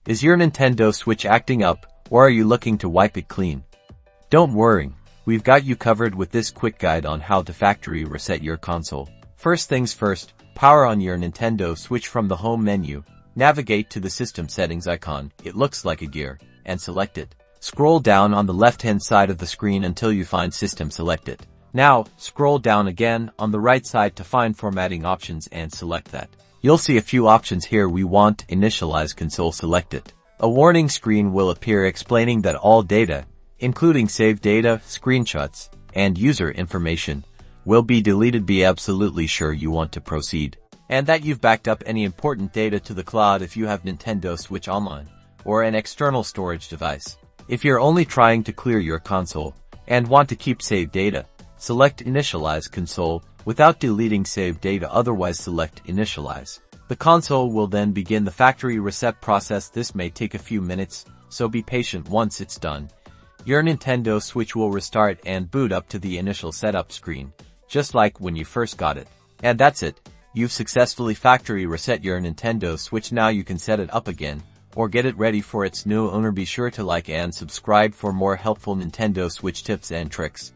Is your Nintendo Switch acting up, or are you looking to wipe it clean? Don't worry, we've got you covered with this quick guide on how to factory reset your console. First things first, power on your Nintendo Switch from the home menu. Navigate to the system settings icon, it looks like a gear, and select it. Scroll down on the left-hand side of the screen until you find System selected. Now, scroll down again on the right side to find Formatting options and select that. You'll see a few options here. We want Initialize Console selected. A warning screen will appear explaining that all data, including saved data, screenshots, and user information, will be deleted. Be absolutely sure you want to proceed, and that you've backed up any important data to the cloud if you have Nintendo Switch Online, or an external storage device. If you're only trying to clear your console, and want to keep saved data, select Initialize Console without deleting saved data, otherwise select Initialize. The console will then begin the factory reset process. This may take a few minutes, so be patient. Once it's done, your Nintendo Switch will restart and boot up to the initial setup screen, just like when you first got it. And that's it. You've successfully factory reset your Nintendo Switch. Now you can set it up again, or get it ready for its new owner. Be sure to like and subscribe for more helpful Nintendo Switch tips and tricks.